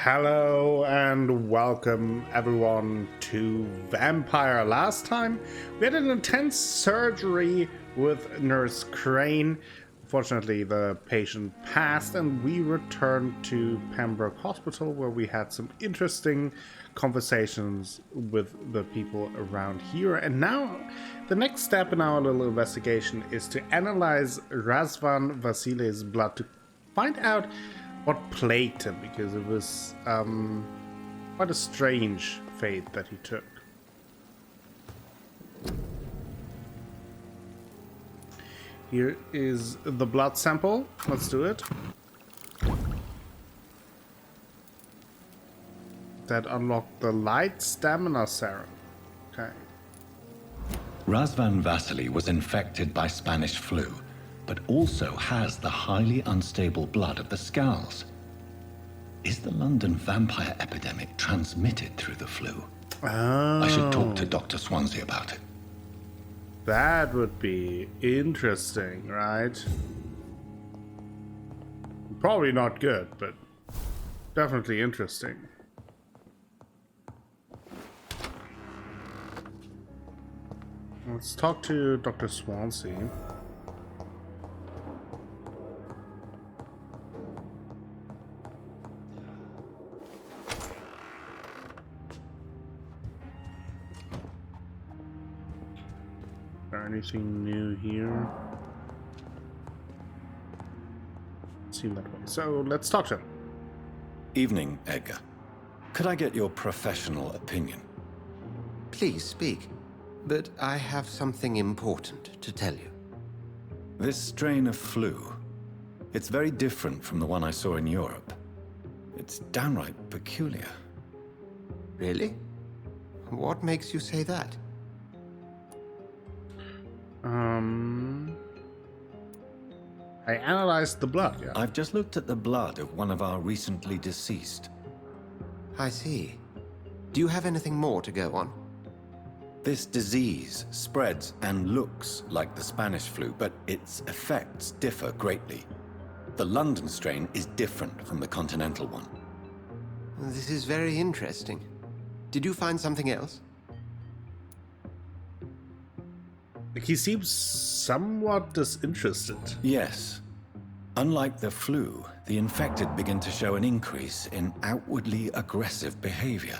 Hello and welcome everyone to Vampyr. Last time we had an intense surgery with Nurse Crane. Fortunately, the patient passed and we returned to Pembroke Hospital where we had some interesting conversations with the people around here. And now the next step in our little investigation is to analyze Razvan Vasilei's blood to find out what plagued him, because it was quite a strange fate that he took. Here is the blood sample. Let's do it. That unlocked the light stamina serum. Okay. Razvan Vasily was infected by Spanish flu, but also has the highly unstable blood of the skals. Is the London vampire epidemic transmitted through the flu? Oh. I should talk to Dr. Swansea about it. That would be interesting, right? Probably not good, but definitely interesting. Let's talk to Dr. Swansea. Anything new here? Seem that way. So let's talk to him. Evening, Edgar. Could I get your professional opinion? Please speak, but I have something important to tell you. This strain of flu, it's very different from the one I saw in Europe. It's downright peculiar. Really? What makes you say that? I analyzed the blood, yeah. I've just looked at the blood of one of our recently deceased. I see. Do you have anything more to go on? This disease spreads and looks like the Spanish flu, but its effects differ greatly. The London strain is different from the continental one. This is very interesting. Did you find something else? He seems somewhat disinterested. Yes. Unlike the flu, the infected begin to show an increase in outwardly aggressive behavior.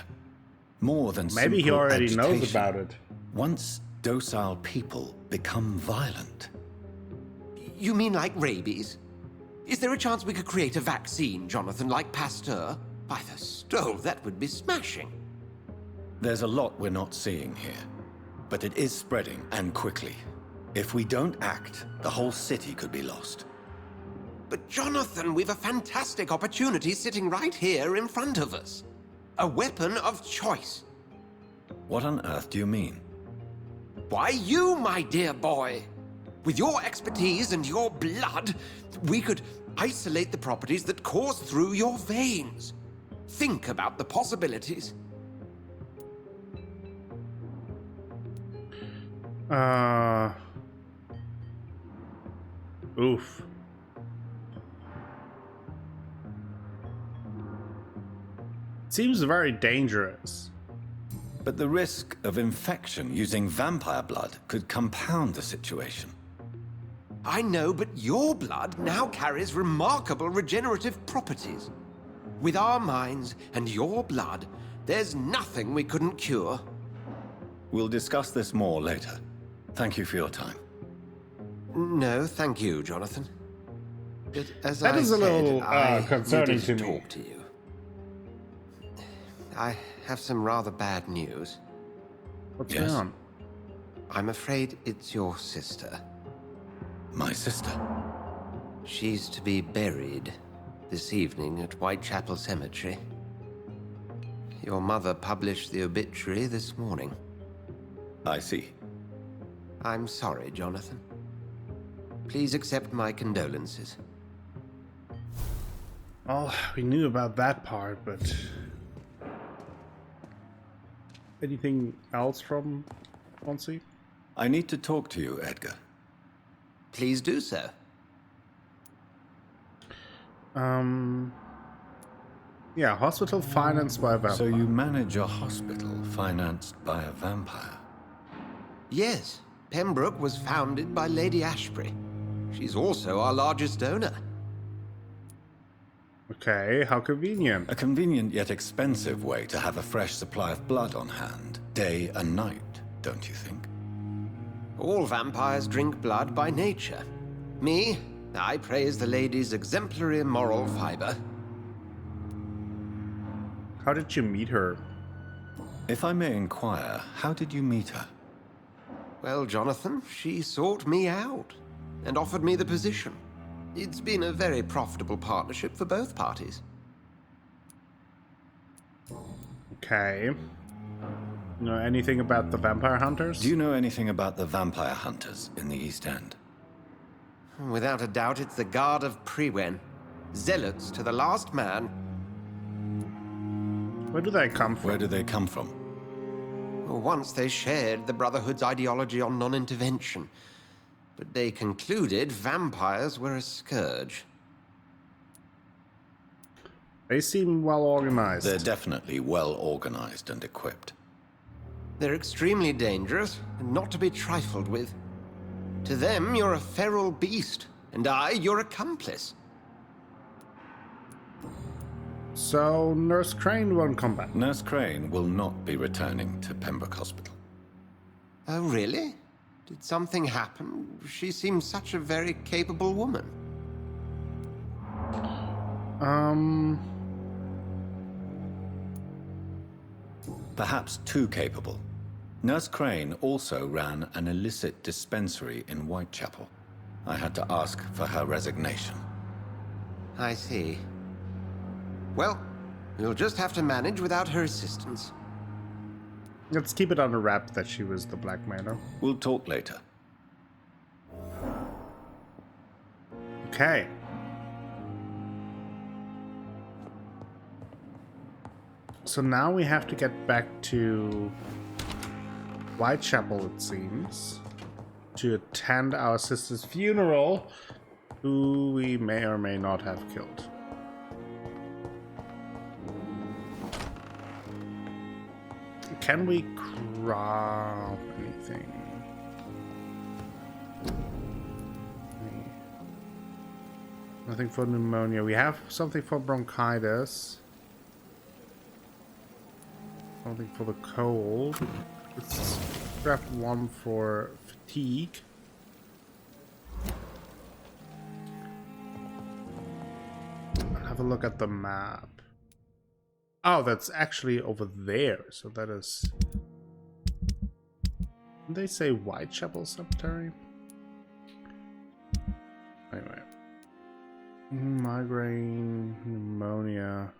More than Maybe he simple already agitation. knows about it. Once docile people become violent. You mean like rabies? Is there a chance we could create a vaccine, Jonathan, like Pasteur? By the stole, that would be smashing. There's a lot we're not seeing here. But it is spreading, and quickly. If we don't act, the whole city could be lost. But Jonathan, we've a fantastic opportunity sitting right here in front of us. A weapon of choice. What on earth do you mean? Why, you, my dear boy. With your expertise and your blood, we could isolate the properties that course through your veins. Think about the possibilities. Oof. Seems very dangerous. But the risk of infection using vampire blood could compound the situation. I know, but your blood now carries remarkable regenerative properties. With our minds and your blood, there's nothing we couldn't cure. We'll discuss this more later. Thank you for your time. No, thank you, Jonathan. But as That I is a little said, concerning needed to me. talk to you. I have some rather bad news. What's Yes? going on? I'm afraid it's your sister. My sister. She's to be buried this evening at Whitechapel Cemetery. Your mother published the obituary this morning. I see. I'm sorry, Jonathan. Please accept my condolences. Well, we knew about that part, but anything else from Swansea? I need to talk to you, Edgar. Please do so. Yeah, hospital financed by a vampire. So you manage a hospital financed by a vampire? Yes, Pembroke was founded by Lady Ashbury. She's also our largest donor. Okay, how convenient. A convenient yet expensive way to have a fresh supply of blood on hand, day and night, don't you think? All vampires drink blood by nature. Me, I praise the lady's exemplary moral fiber. How did you meet her? If I may inquire, how did you meet her? Well, Jonathan, she sought me out and offered me the position. It's been a very profitable partnership for both parties. Okay. Know anything about the vampire hunters? Do you know anything about the vampire hunters in the East End? Without a doubt, it's the Guard of Prewen. Zealots to the last man. Where do they come from? Where do they come from? Once they shared the Brotherhood's ideology on non-intervention, but they concluded vampires were a scourge. They seem well organized. They're definitely well organized and equipped. They're extremely dangerous and not to be trifled with. To them, you're a feral beast, and I, your accomplice. So Nurse Crane won't come back. Nurse Crane will not be returning to Pembroke Hospital. Oh, really? Did something happen? She seems such a very capable woman. Perhaps too capable. Nurse Crane also ran an illicit dispensary in Whitechapel. I had to ask for her resignation. I see. Well, we'll just have to manage without her assistance. Let's keep it under wrap that she was the blackmailer. We'll talk later. Okay. So now we have to get back to Whitechapel, it seems, to attend our sister's funeral, who we may or may not have killed. Can we crop anything? Nothing for pneumonia. We have something for bronchitis. Something for the cold. Let's grab one for fatigue. I'll have a look at the map. Oh, that's actually over there. So that is... Didn't they say Whitechapel Cemetery? Anyway. Migraine, pneumonia.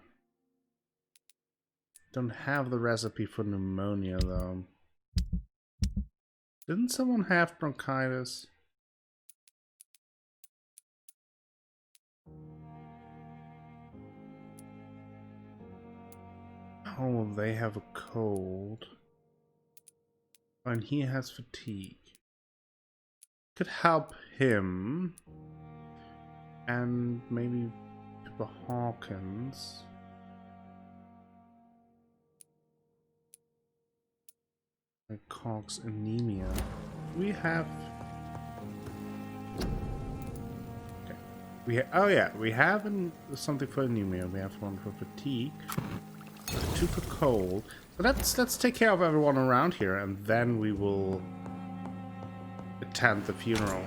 Don't have the recipe for pneumonia though. Didn't someone have bronchitis? Oh, they have a cold. And he has fatigue. Could help him. And maybe Pippa Hawkins. And Cox anemia. We have... Okay. Oh yeah, we have something for anemia. We have one for fatigue. 2 for cold. So let's take care of everyone around here, and then we will attend the funeral.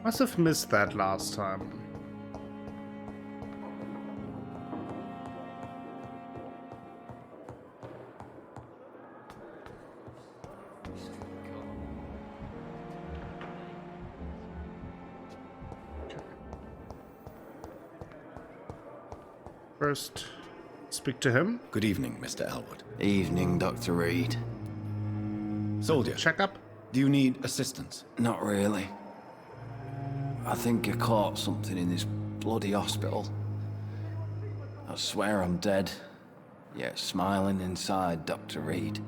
Must have missed that last time. First, speak to him. Good evening, Mr. Elwood. Evening, Dr. Reid. Soldier, Check up. do you need assistance? Not really. I think I caught something in this bloody hospital. I swear I'm dead, yet smiling inside, Dr. Reid.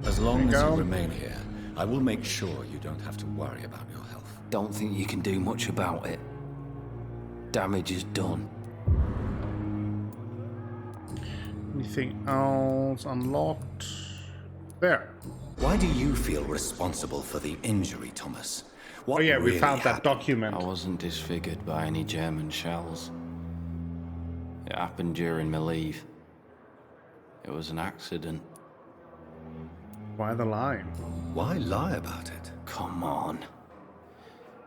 As long There as you you go. remain here, I will make sure you don't have to worry about your health. Don't think you can do much about it. Damage is done. Anything else unlocked? There. Why do you feel responsible for the injury, Thomas? What Oh yeah, we really found that happened? document. I wasn't disfigured by any German shells. It happened during my leave. It was an accident. Why the lie? Why lie about it? Come on.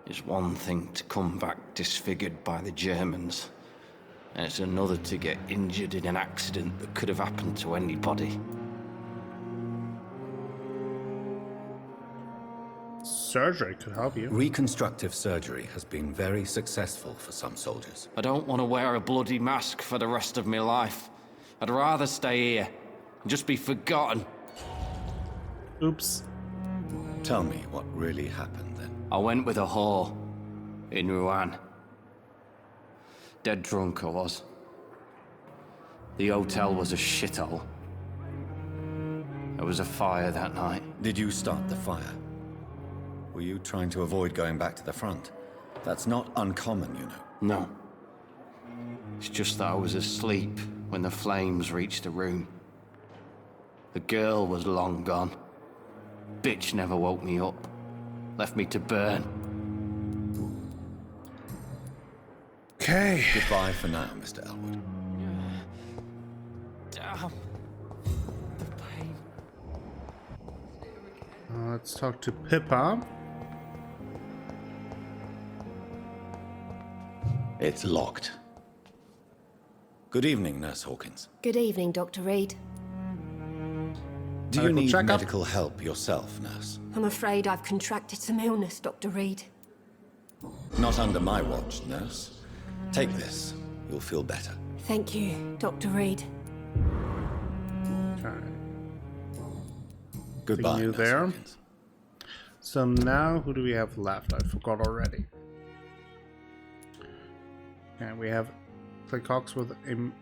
It's one thing to come back disfigured by the Germans, and it's another to get injured in an accident that could have happened to anybody. Surgery could help you. Reconstructive surgery has been very successful for some soldiers. I don't want to wear a bloody mask for the rest of my life. I'd rather stay here and just be forgotten. Oops. Tell me what really happened then. I went with a whore in Rouen. Dead drunk I was. The hotel was a shithole. There was a fire that night. Did you start the fire? Were you trying to avoid going back to the front? That's not uncommon, you know. No. It's just that I was asleep when the flames reached the room. The girl was long gone. Bitch never woke me up. Left me to burn. Okay. Goodbye for now, Mr. Elwood. Damn. The pain. Let's talk to Pippa. It's locked. Good evening, Nurse Hawkins. Good evening, Dr. Reid. Do you Medical need checkup? medical help yourself, Nurse? I'm afraid I've contracted some illness, Dr. Reid. Not under my watch, Nurse. Take this. You'll feel better. Thank you, Dr. Reid. Okay. Goodbye, you Nurse there. Hawkins. So now, who do we have left? I forgot already. Okay, we have Cox with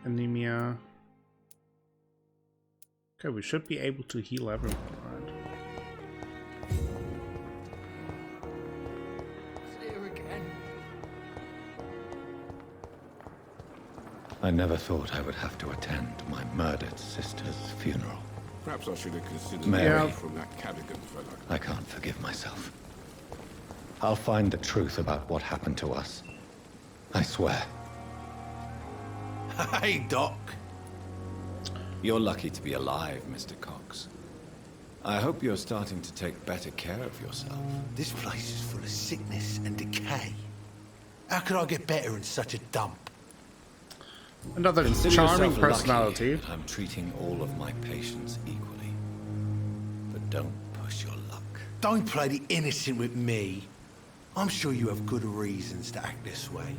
anemia. Okay, we should be able to heal everyone, right? I never thought I would have to attend my murdered sister's funeral. Perhaps I should have considered Mary. away from that Cadogan fellow. I can't forgive myself. I'll find the truth about what happened to us. I swear. Hey, Doc. You're lucky to be alive, Mr. Cox. I hope you're starting to take better care of yourself. This place is full of sickness and decay. How could I get better in such a dump? Another Consider charming yourself lucky personality. that I'm treating all of my patients equally. But don't push your luck. Don't play the innocent with me. I'm sure you have good reasons to act this way.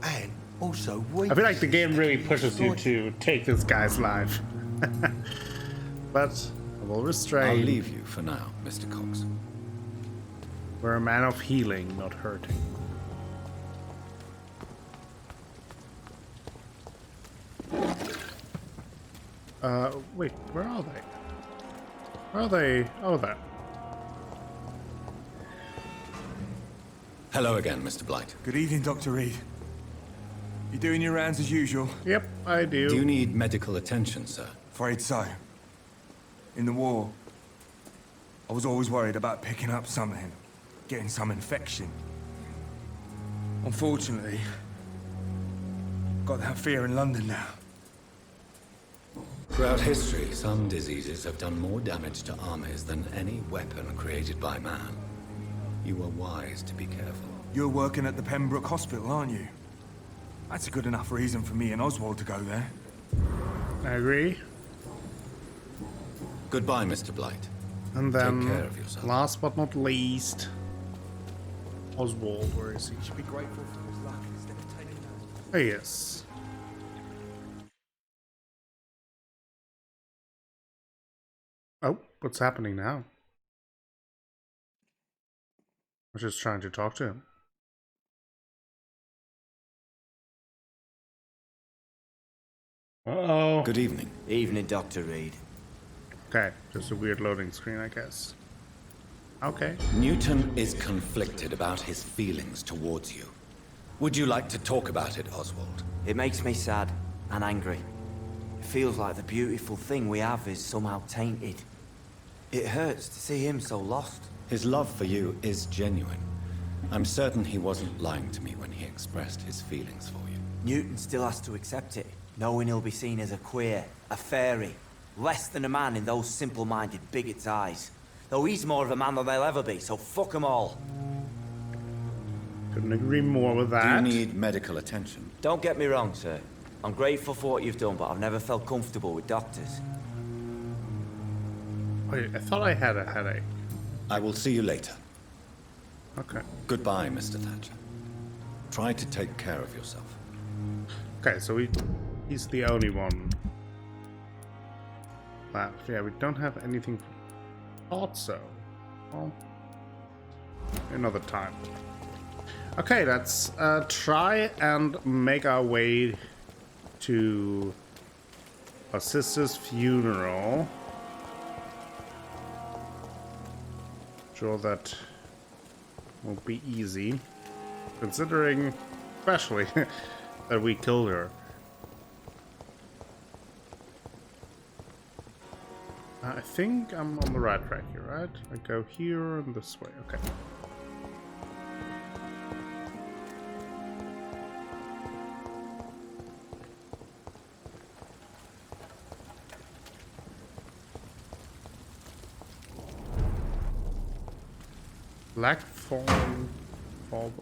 And also, I feel like the game really pushes you to take this guy's life. But I will I'll restrain. leave you for now, Mr. Cox. We're a man of healing, not hurting. Wait, where are they? Where are they? Oh, there. Hello again, Mr. Blight. Good evening, Dr. Reid. You doing your rounds as usual? Yep, I do. Do you need medical attention, sir? Afraid so. In the war, I was always worried about picking up something, getting some infection. Unfortunately, got that fear in London now. Throughout history, some diseases have done more damage to armies than any weapon created by man. You were wise to be careful. You're working at the Pembroke Hospital, aren't you? That's a good enough reason for me and Oswald to go there. I agree. Goodbye, Mr. Blight. And then, Take care of yourself. last but not least, Oswald, where is he? Should be grateful for his luck instead of taking that. There he is. Oh, what's happening now? I was just trying to talk to him. Uh-oh. Good evening. Evening, Dr. Reid. Okay, just a weird loading screen, I guess. Okay. Newton is conflicted about his feelings towards you. Would you like to talk about it, Oswald? It makes me sad and angry. It feels like the beautiful thing we have is somehow tainted. It hurts to see him so lost. His love for you is genuine. I'm certain he wasn't lying to me when he expressed his feelings for you. Newton still has to accept it, knowing he'll be seen as a queer, a fairy, less than a man in those simple-minded bigots' eyes. Though he's more of a man than they'll ever be, so fuck them all. Couldn't agree more with Do that. you need medical attention? Don't get me wrong, sir. I'm grateful for what you've done, but I've never felt comfortable with doctors. Wait, I thought I had a headache. I will see you later. Okay. Goodbye, Mr. Thatcher. Try to take care of yourself. Okay, so he's the only one left. Yeah, we don't have anything. Thought so. Well, another time. Okay, let's try and make our way to our sister's funeral. Sure that won't be easy, considering especially that we killed her. I think I'm on the right track here, right? I go here and this way. Okay. Blackthorn Fall.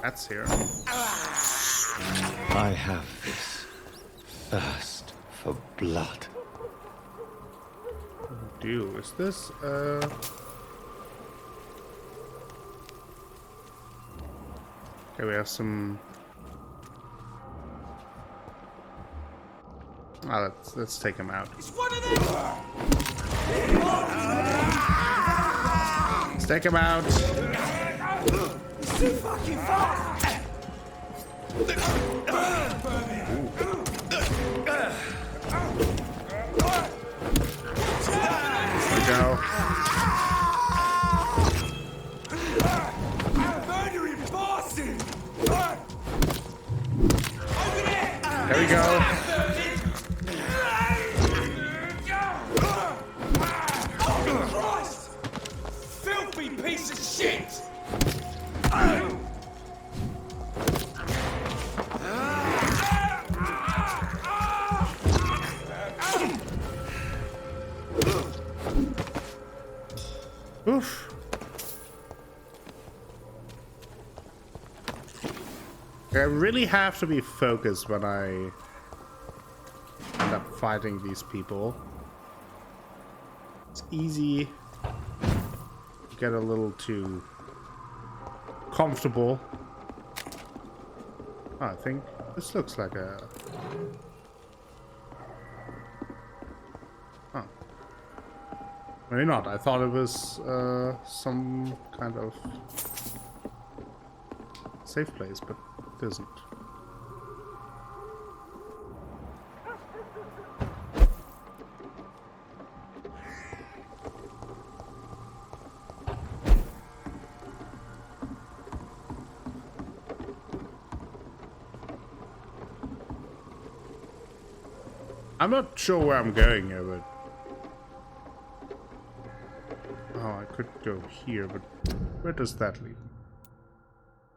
That's here. I have this thirst for blood. Do is this okay, we have some let's take him out. It's one of them! Let's take him out. It's too fucking fast! There we go. Murdering bastard! There we go. Christ! Filthy piece of shit! Oof. I really have to be focused when I end up fighting these people. It's easy to get a little too comfortable. Oh, I think this looks like a... Oh. Maybe not. I thought it was some kind of safe place, but it isn't. I'm not sure where I'm going here, but... Oh, I could go here, but where does that lead me?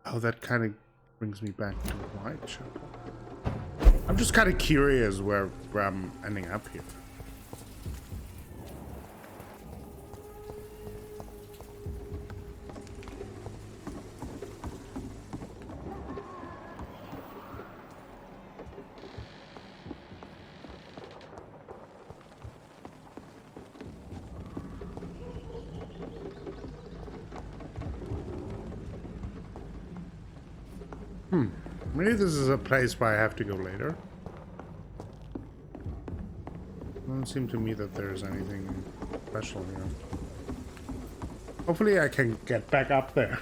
Oh, that kind of brings me back to Whitechapel. I'm just kind of curious where I'm ending up here. Maybe this is a place where I have to go later. Doesn't seem to me that there's anything special here. Hopefully I can get back up there.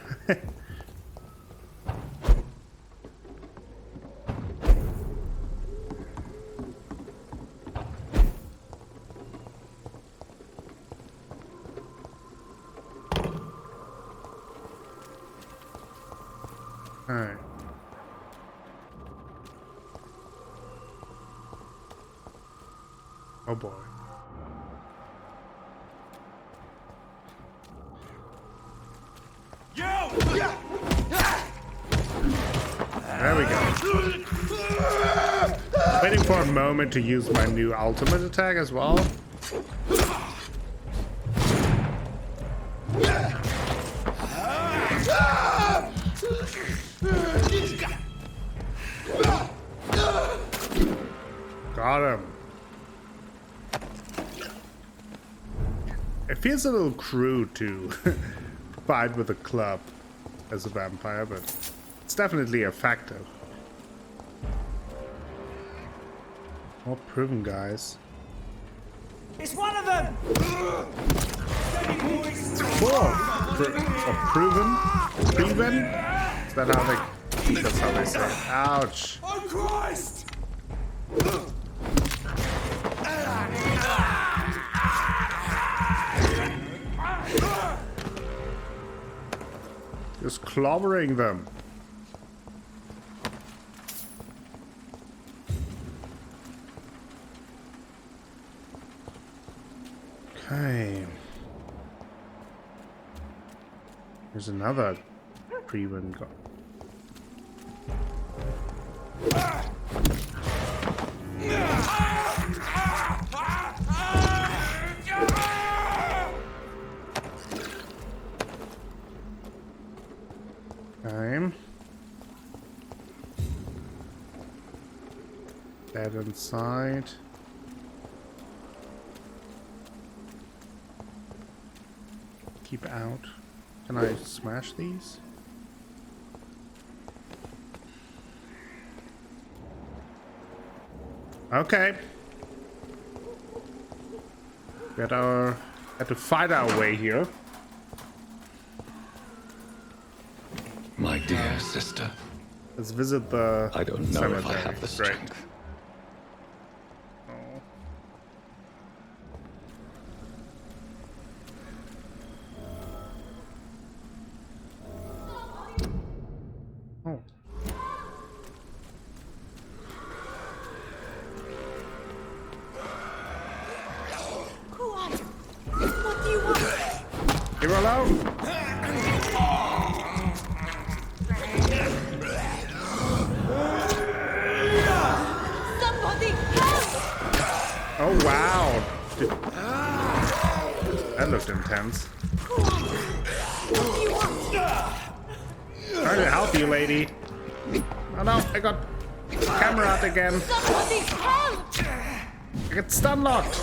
Alright. Oh boy. There we go. Waiting for a moment to use my new ultimate attack as well. Got him. It feels a little crude to fight with a club as a vampire, but it's definitely effective. More proven, guys. It's one of them! Cool. Proven? Proven? Is that how they... That's how they say it. Ouch. Oh, Christ! Just clobbering them. Okay. There's another pre-win go. Okay. Dead inside. Keep out. Can I smash these? Okay. We had to fight our way here. My dear sister. Let's visit the I don't know cemetery. if I have the Great. strength. Oh. Who are you? What do you want? Leave her alone. Somebody help! Oh wow. That looked intense. What do you want? Trying to help you, lady. Oh no, I got camera out again. Somebody help! I get stun locked.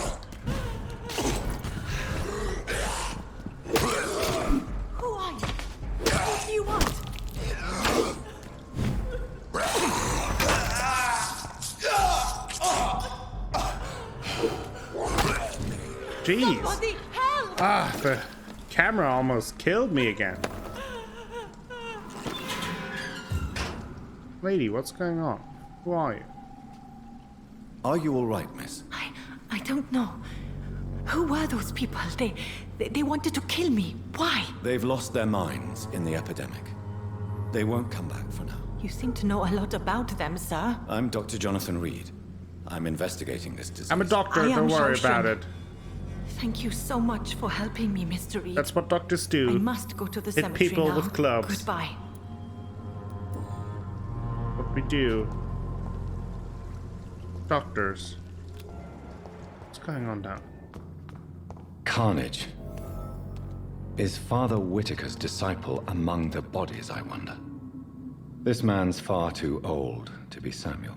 Who are you? What do you want? Jeez. Somebody help! Ah, the camera almost killed me again. Lady, what's going on? Who are you? Are you all right, miss? I don't know. Who were those people? They wanted to kill me. Why? They've lost their minds in the epidemic. They won't come back for now. You seem to know a lot about them, sir. I'm Dr. Jonathan Reid. I'm investigating this disease. I'm a doctor, I am don't worry Shoshin. about it. Thank you so much for helping me, Mr. Reid. That's what doctors I do. must go to the Hit cemetery people now. with clubs. Goodbye. What we do. Doctors. What's going on now? Carnage. Is Father Whitaker's disciple among the bodies, I wonder? This man's far too old to be Samuel.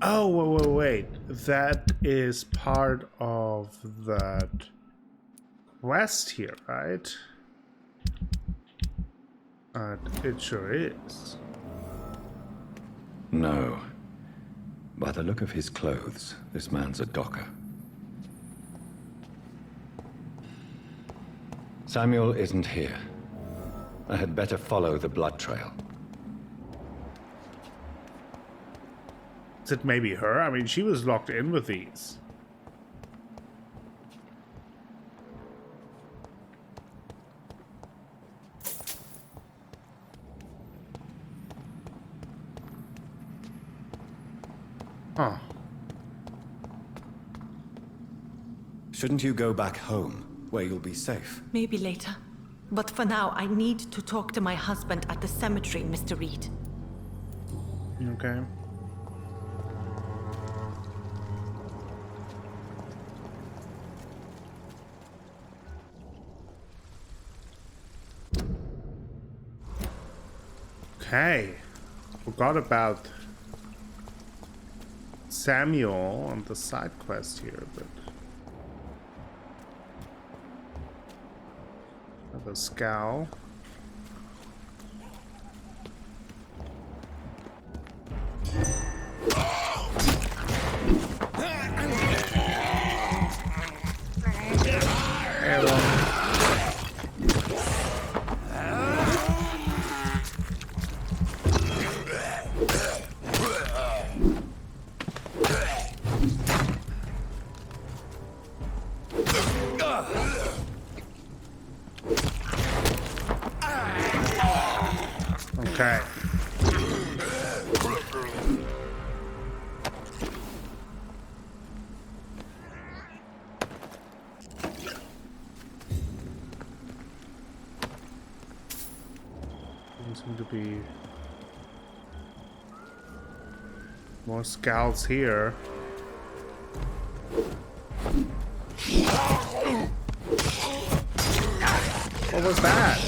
Oh, wait. That is part of that quest here, right? It sure is. No. By the look of his clothes, this man's a docker. Samuel isn't here. I had better follow the blood trail. Is it maybe her? I mean, she was locked in with these. Huh. Shouldn't you go back home, where you'll be safe? Maybe later. But for now, I need to talk to my husband at the cemetery, Mr. Reid. Okay. Okay. Forgot about Samuel on the side quest here, but the skal. Okay. There seem to be more skals here. What was that?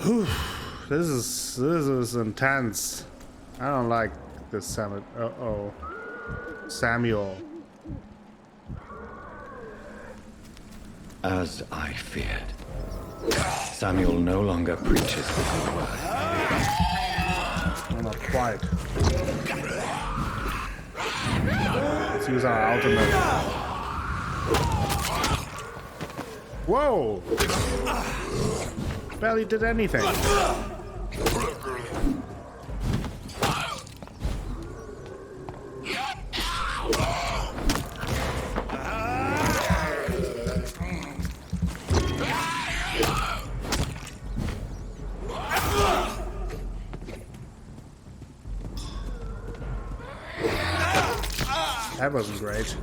Ooh. This is intense. I don't like this summit. Uh-oh. Samuel. As I feared. Samuel no longer preaches the good word. No, not quite. Let's use our ultimate. Whoa! Barely did anything. That wasn't great.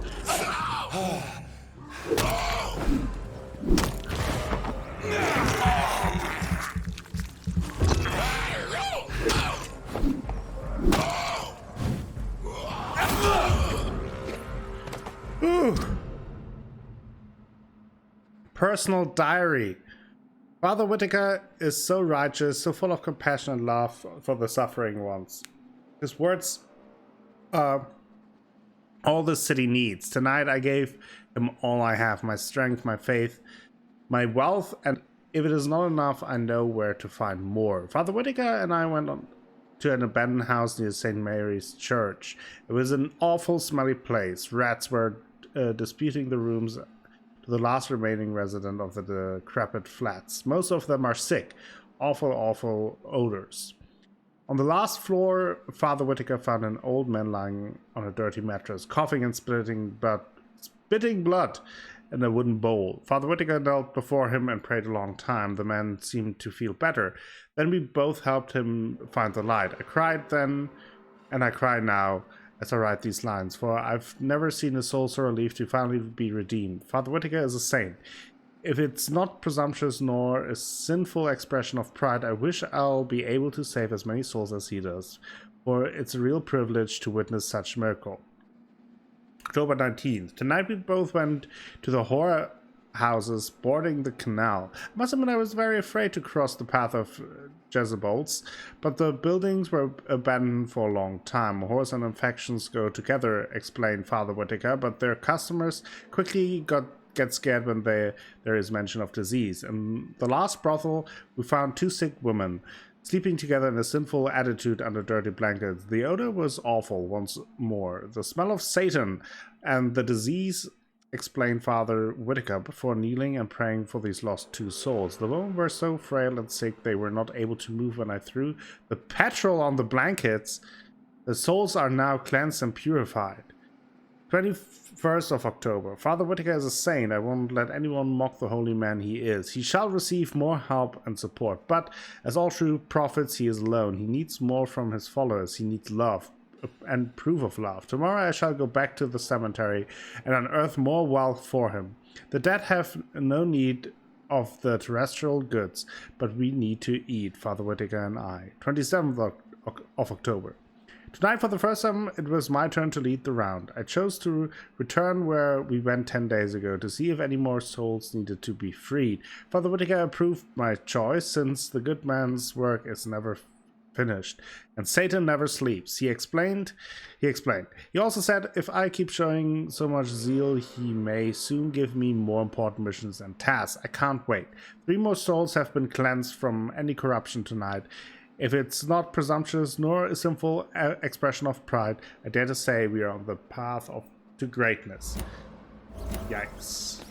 Ooh. Personal diary. Father Whitaker is so righteous, so full of compassion and love for the suffering ones. His words are all the city needs. Tonight I gave him all I have, my strength, my faith, my wealth, and if it is not enough, I know where to find more. Father Whitaker and I went on to an abandoned house near St. Mary's Church. It was an awful, smelly place. Rats were disputing the rooms to the last remaining resident of the decrepit flats. Most of them are sick. Awful, awful odors. On the last floor, Father Whitaker found an old man lying on a dirty mattress, coughing and spitting blood in a wooden bowl. Father Whitaker knelt before him and prayed a long time. The man seemed to feel better. Then we both helped him find the light. I cried then, and I cry now as I write these lines, for I've never seen a soul so relieved to finally be redeemed. Father Whitaker is a saint. If it's not presumptuous nor a sinful expression of pride, I wish I'll be able to save as many souls as he does, for it's a real privilege to witness such miracle. October 19th. Tonight we both went to the horror houses boarding the canal. I must admit I was very afraid to cross the path of Jezebels, but the buildings were abandoned for a long time. Horrors and infections go together, explained Father Whitaker, but their customers quickly get scared when there is mention of disease. In the last brothel, we found 2 sick women sleeping together in a sinful attitude under dirty blankets. The odor was awful once more. The smell of Satan and the disease explained Father Whitaker before kneeling and praying for these lost 2 souls. The women were so frail and sick they were not able to move when I threw the petrol on the blankets. The souls are now cleansed and purified. 21st of October. Father Whitaker is a saint. I won't let anyone mock the holy man he is. He shall receive more help and support. But, as all true prophets, he is alone. He needs more from his followers. He needs love and proof of love. Tomorrow I shall go back to the cemetery and unearth more wealth for him. The dead have no need of the terrestrial goods, but we need to eat, Father Whitaker and I. 27th of October. Tonight, for the first time, it was my turn to lead the round. I chose to return where we went 10 days ago to see if any more souls needed to be freed. Father Whitaker approved my choice, since the good man's work is never finished, and Satan never sleeps. He explained. He also said, if I keep showing so much zeal, he may soon give me more important missions and tasks. I can't wait. 3 more souls have been cleansed from any corruption tonight. If it's not presumptuous nor a sinful expression of pride, I dare to say we are on the path to greatness. Yikes.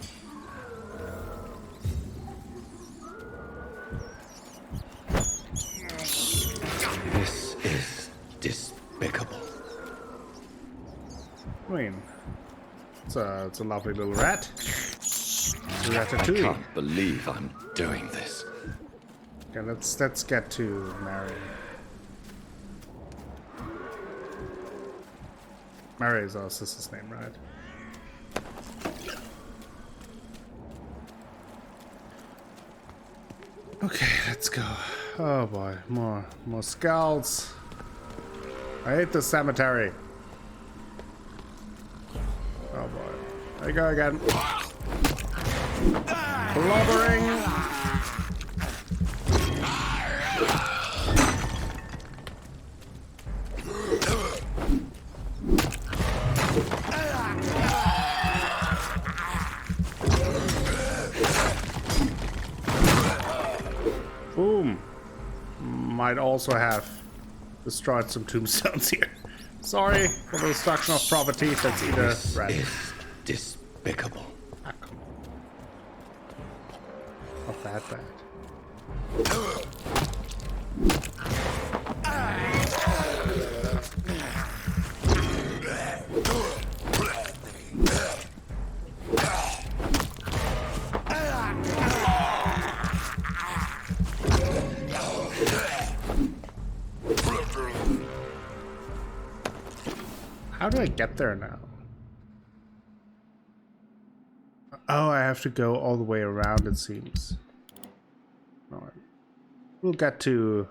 This is despicable. I mean, it's a lovely little rat. I can't believe I'm doing this. Okay, let's get to Mary. Mary is our sister's name, right? Okay, let's go. Oh boy, more skals. I hate the cemetery. Oh boy. There you go again. Blubbering. Boom. Might also have destroyed some tombstones here. Sorry for the destruction of property. That's either red. This is despicable. Ah, come on. Not that bad. How do I get there now? Oh, I have to go all the way around, it seems. Alright. We'll get to...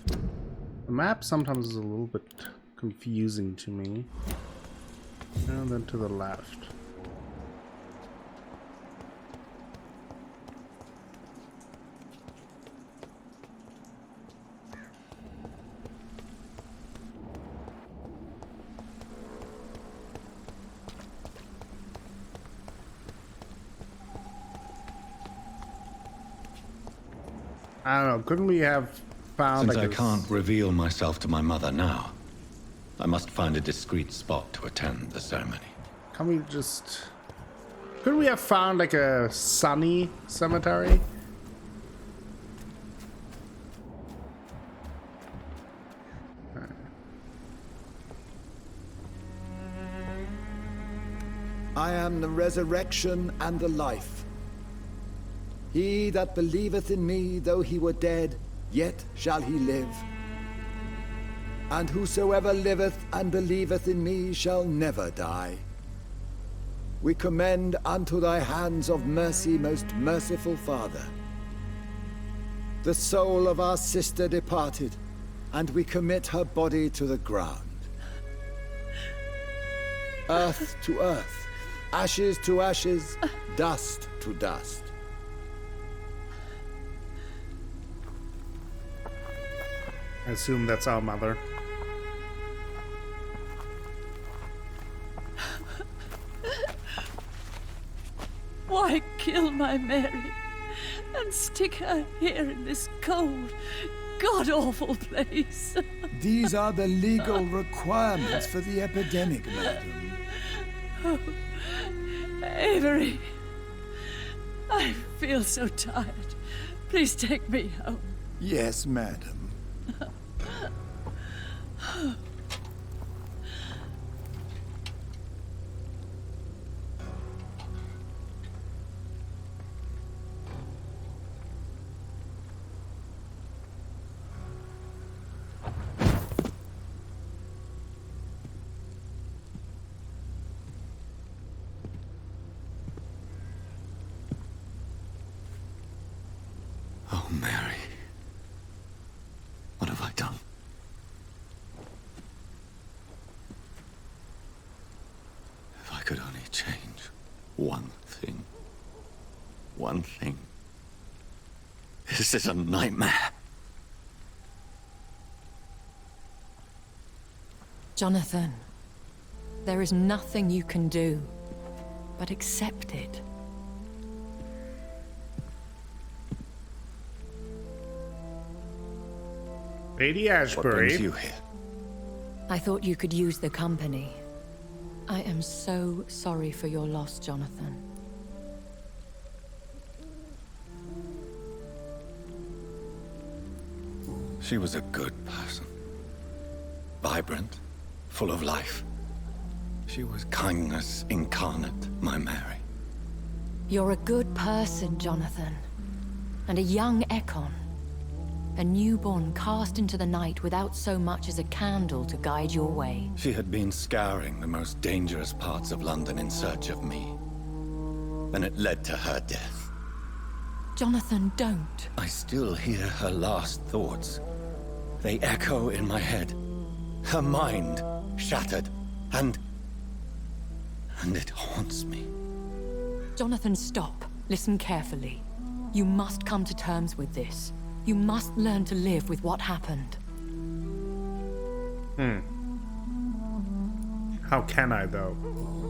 The map sometimes is a little bit confusing to me. And then to the left. I don't know, couldn't we have found... Since I can't reveal myself to my mother now, I must find a discreet spot to attend the ceremony. Can we just... Couldn't we have found like a sunny cemetery? I am the resurrection and the life. He that believeth in me, though he were dead, yet shall he live. And whosoever liveth and believeth in me shall never die. We commend unto thy hands of mercy, most merciful Father, the soul of our sister departed, and we commit her body to the ground. Earth to earth, ashes to ashes, dust to dust. I assume that's our mother. Why kill my Mary and stick her here in this cold, god-awful place. These are the legal requirements for the epidemic, madam. Oh, Avery. I feel so tired. Please take me home. Yes, madam. Oh, Mary. What have I done? If I could only change one thing. One thing. This is a nightmare. Jonathan, there is nothing you can do but accept it. Lady What Ashbury. brings you here? I thought you could use the company. I am so sorry for your loss, Jonathan. She was a good person. Vibrant, full of life. She was kindness incarnate, my Mary. You're a good person, Jonathan. And a young Ekon. A newborn cast into the night without so much as a candle to guide your way. She had been scouring the most dangerous parts of London in search of me. And it led to her death. Jonathan, don't. I still hear her last thoughts. They echo in my head. Her mind shattered, and it haunts me. Jonathan, stop. Listen carefully. You must come to terms with this. You must learn to live with what happened. How can I, though?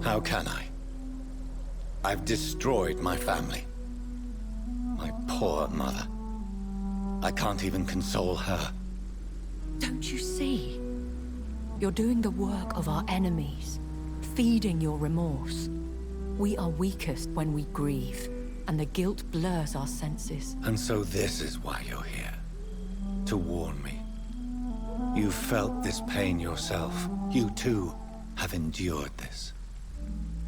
How can I? I've destroyed my family. My poor mother. I can't even console her. Don't you see? You're doing the work of our enemies, feeding your remorse. We are weakest when we grieve, and the guilt blurs our senses. And so this is why you're here. To warn me. You've felt this pain yourself. You too have endured this.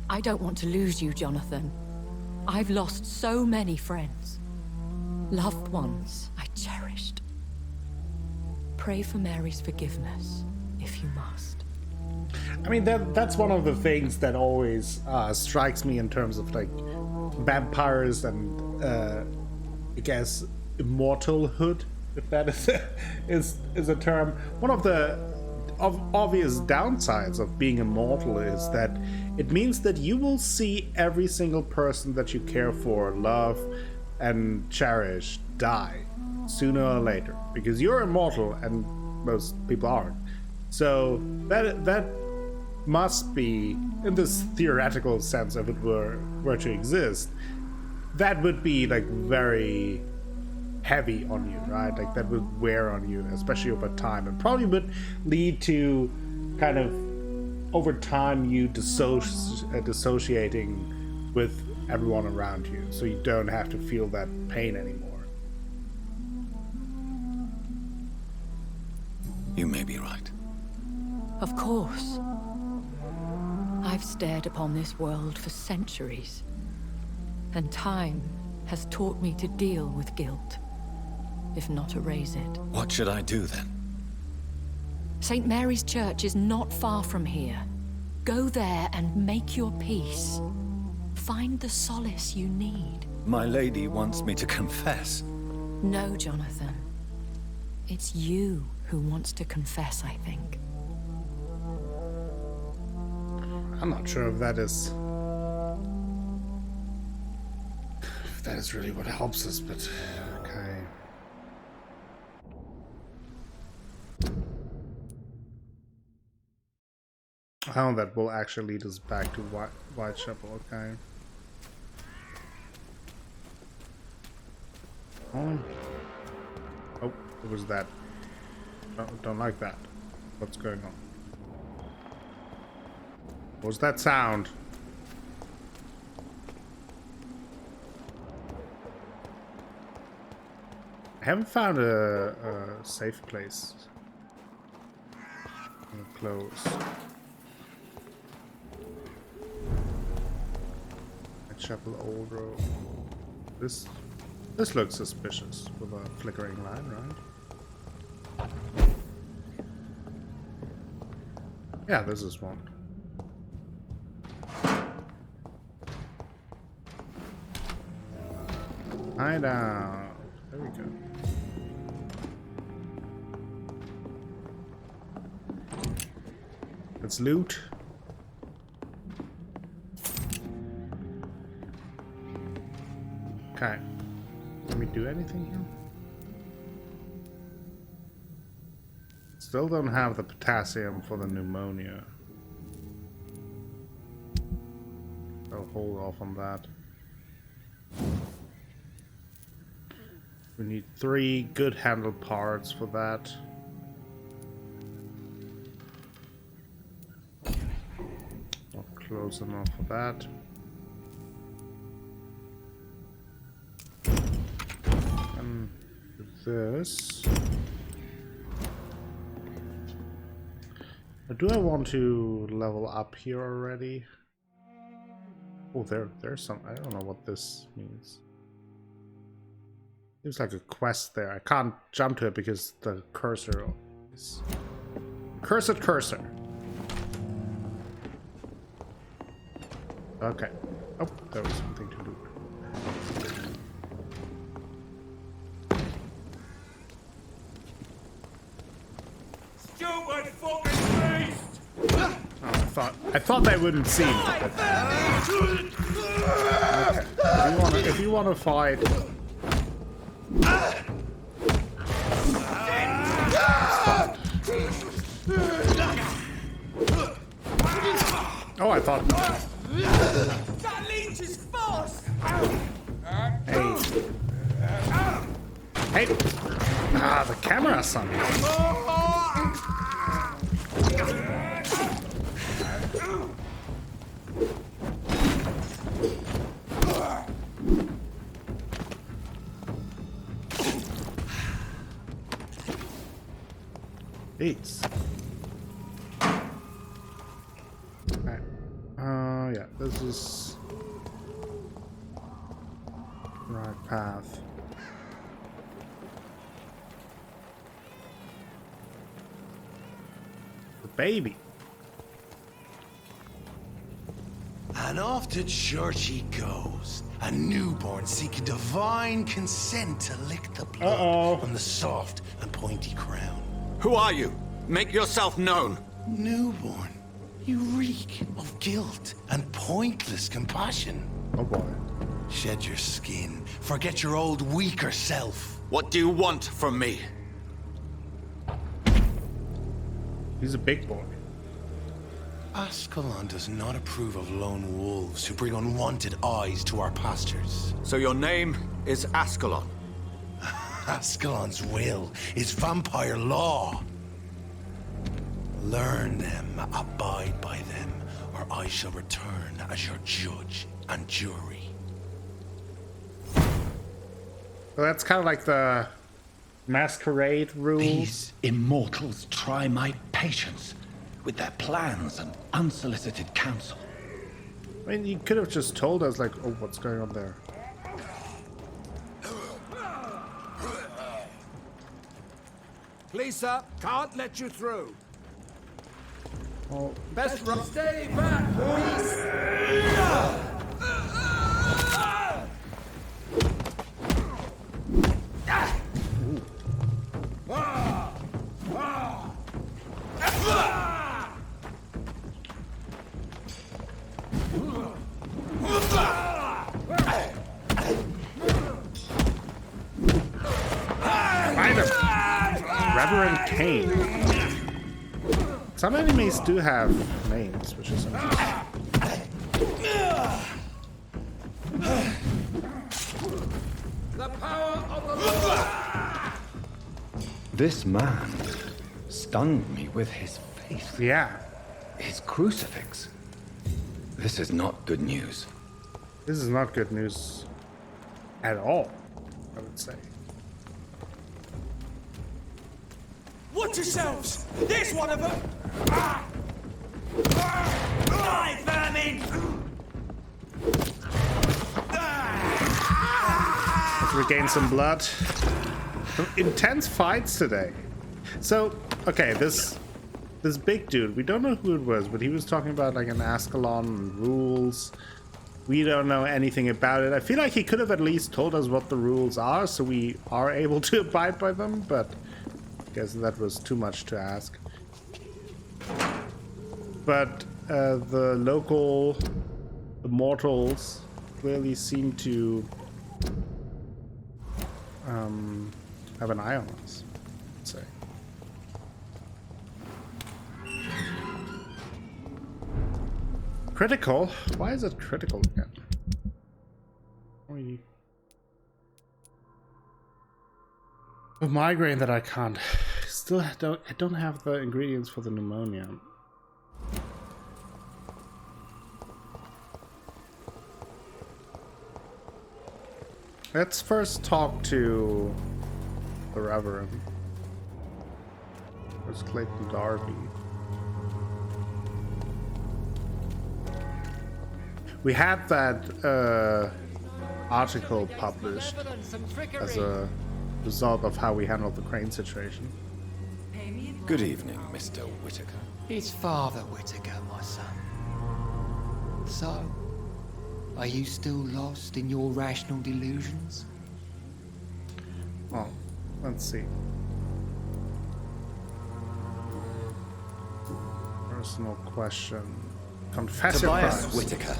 I don't want to lose you, Jonathan. I've lost so many friends. Loved ones I cherished. Pray for Mary's forgiveness, if you must. I mean, that's one of the things that always strikes me in terms of, like, vampires and, I guess, immortalhood, if that is a term. One of the obvious downsides of being immortal is that it means that you will see every single person that you care for, love, and cherish die sooner or later, because you're immortal and most people aren't. So that must be, in this theoretical sense, if it were to exist, that would be like very heavy on you, right? Like that would wear on you, especially over time, and probably would lead to kind of over time you dissociating with everyone around you, so you don't have to feel that pain anymore. You may be right. Of course. I've stared upon this world for centuries, and time has taught me to deal with guilt, if not erase it. What should I do then? St. Mary's Church is not far from here. Go there and make your peace. Find the solace you need. My lady wants me to confess. No, Jonathan. It's you who wants to confess, I think. I'm not sure if that is really what helps us, but okay. Oh, that will actually lead us back to Whitechapel, okay. Oh, What was that? Don't like that. What's going on? What was that sound? I haven't found a safe place. Close. Whitechapel Old Road. This looks suspicious with a flickering line, right? Yeah, this is one. Hide out. There we go. Let's loot. Okay. Can we do anything here? Still don't have the potassium for the pneumonia. I'll hold off on that. We need 3 good handle parts for that. Not close enough for that. And this. Or do I want to level up here already? Oh, there's some. I don't know what this means. Seems like a quest there. I can't jump to it because the cursor is... Cursed cursor. Okay. Oh, there was something to do. Stupid fucking beast! Oh, I thought they wouldn't see me. Okay. If you wanna fight... Oh, I thought... That leech is fast! Hey! Hey! Ah, the camera son. Beats. Alright. Yeah, this is right path. The baby. And off to church he goes, a newborn seeking divine consent to lick the blood on the soft and pointy crown. Who are you? Make yourself known. Newborn, you reek of guilt and pointless compassion. Oh boy. Shed your skin, forget your old weaker self. What do you want from me? He's a big boy. Ascalon does not approve of lone wolves who bring unwanted eyes to our pastures. So your name is Ascalon? Ascalon's will is vampire law. Learn them, abide by them, or I shall return as your judge and jury. Well, that's kind of like the masquerade rules. These immortals try my patience with their plans and unsolicited counsel. I mean, you could have just told us, like, oh, what's going on there? Please, sir, can't let you through. Oh. Best run. Stay back, please. Reverend Cain. Some enemies do have names, which is interesting. The power of the Lord. This man stunned me with his face. Yeah. His crucifix. This is not good news. This is not good news at all, I would say. Watch yourselves! There's one of them! Die, vermin! Let's regain some blood. Some intense fights today. So, okay, this big dude, we don't know who it was, but he was talking about like an Ascalon and rules. We don't know anything about it. I feel like he could have at least told us what the rules are, so we are able to abide by them, but I guess that was too much to ask. But the local mortals clearly seem to have an eye on us, I'd say. Critical? Why is it critical again? A migraine that I can't. Still don't. I don't have the ingredients for the pneumonia. Let's first talk to the Reverend. Where's Clayton Darby? We had that article published as a result of how we handled the Crane situation. Good evening, Mr. Whitaker. It's Father Whitaker, my son. So, are you still lost in your rational delusions? Well, let's see. Personal question. Confess your Tobias crimes. Whitaker,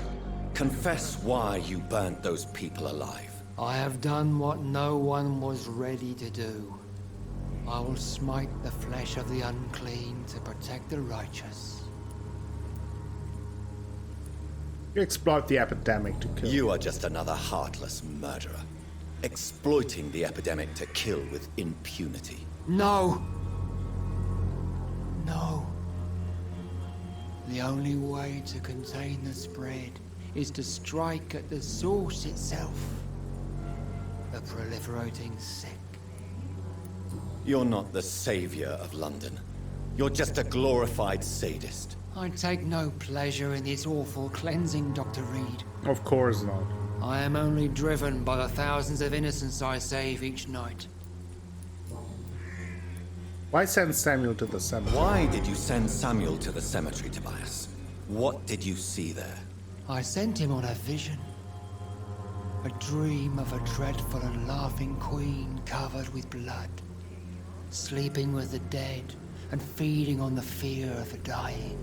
confess why you burnt those people alive. I have done what no one was ready to do. I will smite the flesh of the unclean to protect the righteous. You exploit the epidemic to kill. You are just another heartless murderer, exploiting the epidemic to kill with impunity. No! No. The only way to contain the spread is to strike at the source itself. The proliferating sick. You're not the savior of London. You're just a glorified sadist. I take no pleasure in this awful cleansing, Dr. Reid. Of course not. I am only driven by the thousands of innocents I save each night. Why send Samuel to the cemetery? Why did you send Samuel to the cemetery, Tobias? What did you see there? I sent him on a vision. A dream of a dreadful and laughing queen covered with blood, sleeping with the dead and feeding on the fear of the dying.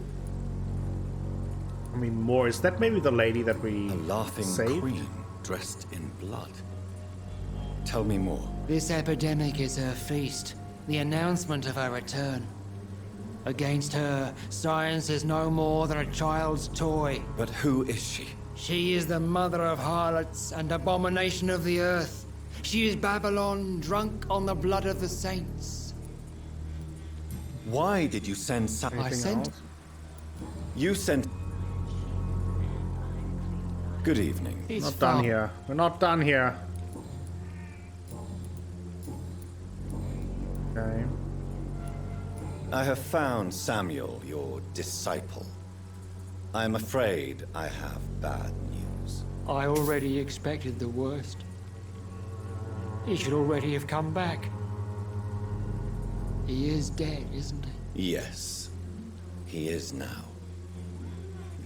I mean, more. Is that maybe the lady that we A laughing saved? queen dressed in blood. Tell me more. This epidemic is her feast, the announcement of her return. Against her, science is no more than a child's toy. But who is she? She is the mother of harlots and abomination of the earth. She is Babylon, drunk on the blood of the saints. Why did you send I sent... You sent... Good evening. We're not done here. We're not done here. Okay. I have found Samuel, your disciple. I am afraid I have bad news. I already expected the worst. He should already have come back. He is dead, isn't he? Yes, he is now.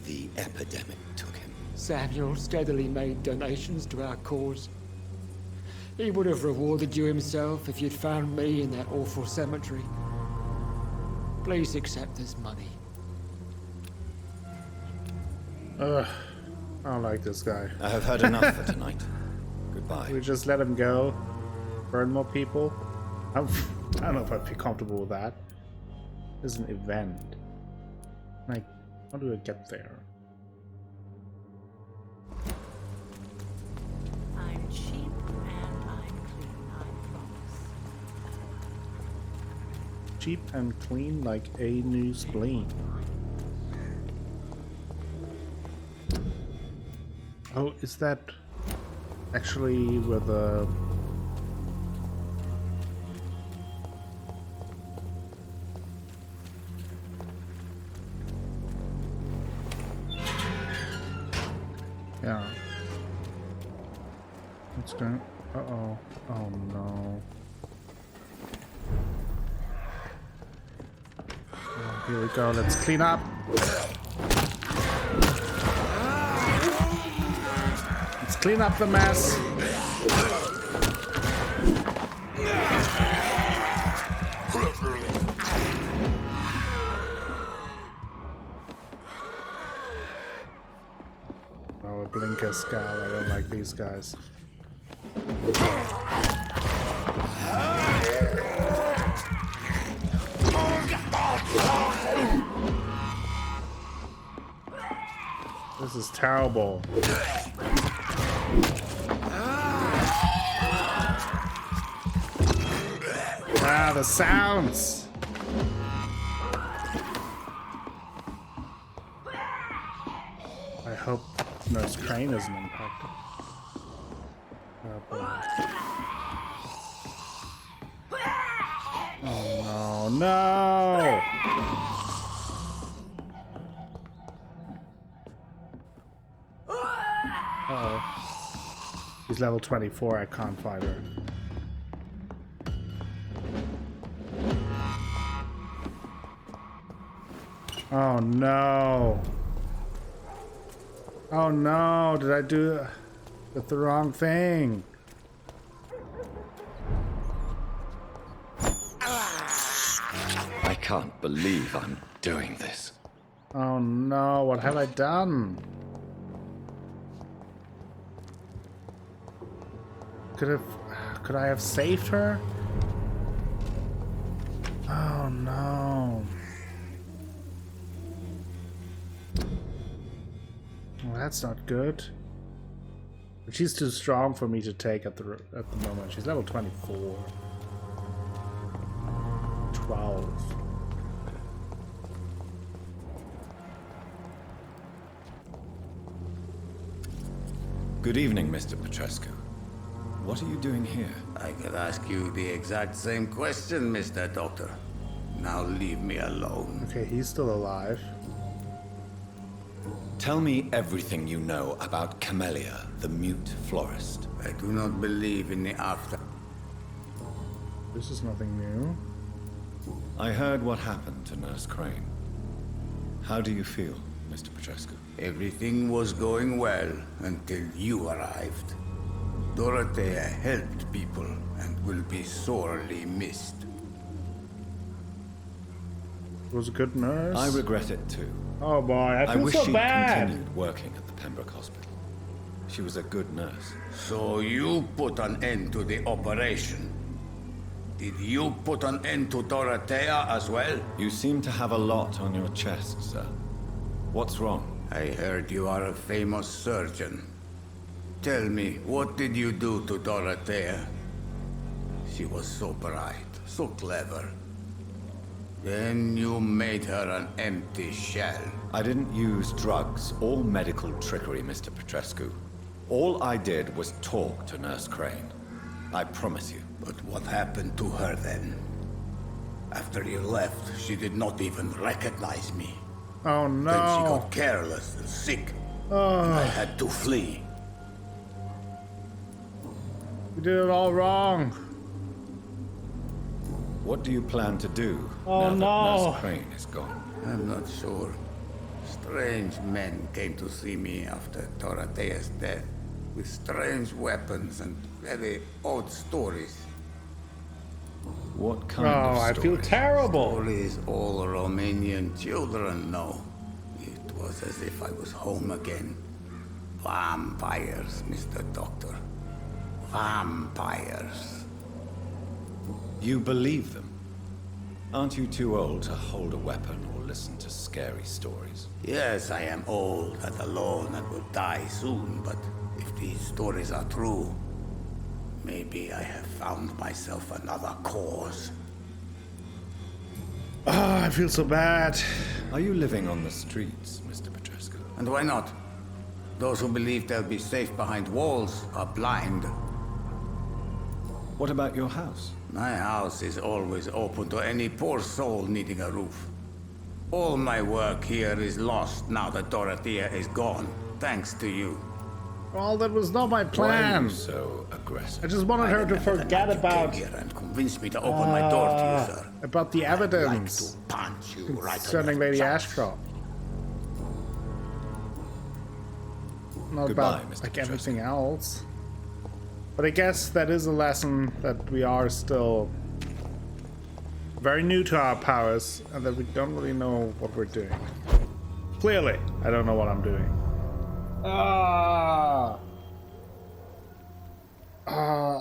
The epidemic took him. Samuel steadily made donations to our cause. He would have rewarded you himself if you'd found me in that awful cemetery. Please accept this money. Ugh. I don't like this guy. I have heard enough for tonight. Goodbye. We just let him go. Burn more people. I don't know if I'd feel comfortable with that. It's an event. Like, how do I get there? I'm cheap and I'm clean, I promise. cheap and clean like a new spleen. Oh, is that actually where the... Yeah. What's going... Uh-oh. Oh, no. Oh, here we go. Let's clean up. Let's clean up the mess. Oh, a blinker skal. I don't like these guys. This is terrible. Ah, the sounds. I hope Nurse Crane isn't impacted. Oh, boy. Oh, no, no! Uh-oh. She's level 24, I can't fight her. Oh no. Oh no, did I do the wrong thing? I can't believe I'm doing this. Oh no, what have I done? Could I have saved her? Oh no. Well, that's not good. But she's too strong for me to take at the moment. She's level 24. 12. Good evening, Mr. Petrescu. What are you doing here? I could ask you the exact same question, Mr. Doctor. Now leave me alone. Okay, he's still alive. Tell me everything you know about Camellia, the mute florist. I do not believe in the after. This is nothing new. I heard what happened to Nurse Crane. How do you feel, Mr. Petrescu? Everything was going well until you arrived. Dorothea helped people and will be sorely missed. Was a good nurse. I regret it too. Oh boy, I feel wish so she'd bad. continued working at the Pembroke Hospital. She was a good nurse. So you put an end to the operation. Did you put an end to Dorothea as well? You seem to have a lot on your chest, sir. What's wrong? I heard you are a famous surgeon. Tell me, what did you do to Dorothea? She was so bright, so clever. Then you made her an empty shell. I didn't use drugs or medical trickery, Mr. Petrescu. All I did was talk to Nurse Crane. I promise you. But what happened to her then? After you left, she did not even recognize me. Oh no. Then she got careless and sick. Oh. And I had to flee. You did it all wrong. What do you plan to do now that no. Nurse Crane is gone? I'm not sure. Strange men came to see me after Dorothea's death, with strange weapons and very odd stories. What kind of stories? I feel terrible. Stories all Romanian children know. It was as if I was home again. Vampires, Mr. Doctor. Vampires. You believe them? Aren't you too old to hold a weapon or listen to scary stories? Yes, I am old and alone and will die soon, but if these stories are true, maybe I have found myself another cause. Oh, I feel so bad. Are you living on the streets, Mr. Petrescu? And why not? Those who believe they'll be safe behind walls are blind. What about your house? My house is always open to any poor soul needing a roof. All my work here is lost now that Dorothea is gone, thanks to you. Well, that was not my plan. Why are you so aggressive? I just wanted her to forget about... Here and convince me to open my door to you, sir. About the evidence I'd like to punch you right concerning Lady Ashcroft. Not Goodbye, about Mr. like Petrescu. everything else. But I guess that is a lesson that we are still very new to our powers and that we don't really know what we're doing. Clearly, I don't know what I'm doing.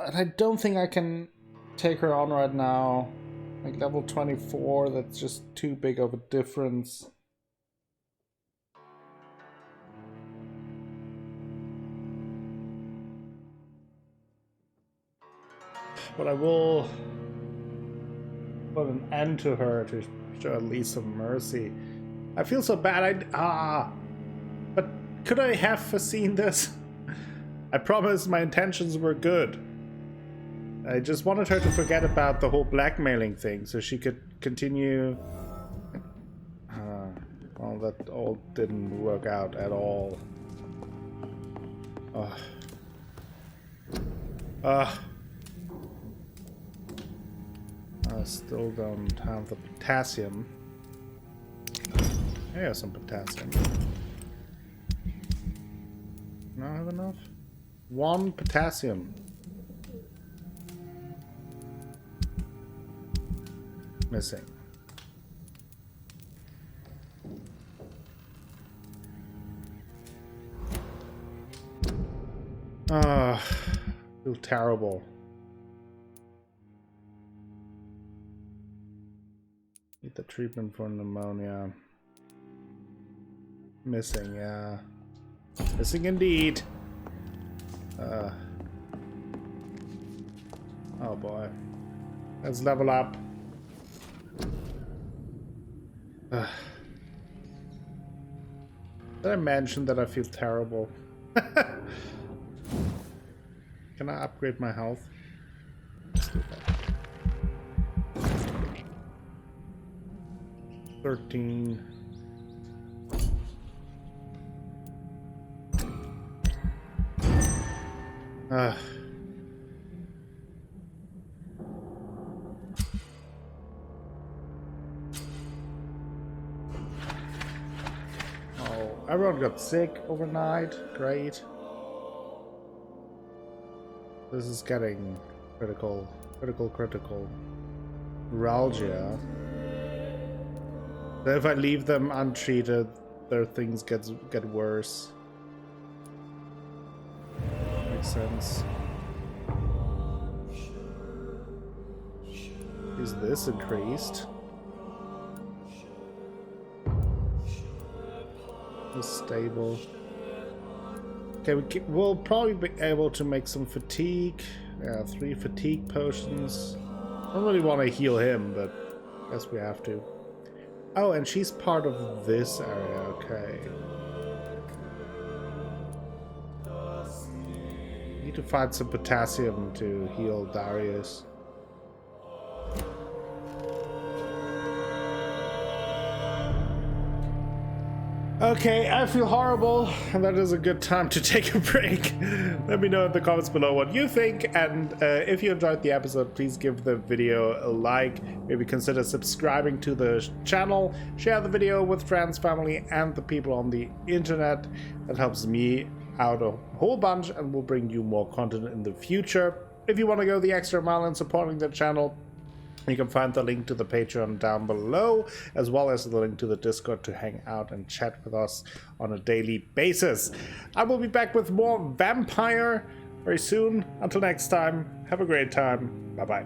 And I don't think I can take her on right now. Like level 24, that's just too big of a difference. But I will put an end to her to show at least some mercy. I feel so bad. But could I have foreseen this? I promise my intentions were good. I just wanted her to forget about the whole blackmailing thing so she could continue. Well, that all didn't work out at all. I still don't have the potassium. I have some potassium. Not have enough? 1 potassium. Missing. Feel terrible. Need the treatment for pneumonia. Missing, yeah. Missing indeed. Oh boy. Let's level up. Did I mention that I feel terrible? Can I upgrade my health? Let's do that. 13. Oh, everyone got sick overnight. Great. This is getting critical. Neuralgia. So if I leave them untreated, their things get worse. Makes sense. Is this increased? Is stable. Okay, we'll probably be able to make some fatigue. Yeah, 3 fatigue potions. I don't really want to heal him, but I guess we have to. Oh, and she's part of this area, okay. Need to find some potassium to heal Darius. Okay, I feel horrible, and that is a good time to take a break. Let me know in the comments below what you think, and if you enjoyed the episode, please give the video a like, maybe consider subscribing to the channel, share the video with friends, family, and the people on the internet. That helps me out a whole bunch and will bring you more content in the future. If you want to go the extra mile in supporting the channel, you can find the link to the Patreon down below, as well as the link to the Discord to hang out and chat with us on a daily basis. I will be back with more Vampyr very soon. Until next time, have a great time. Bye-bye.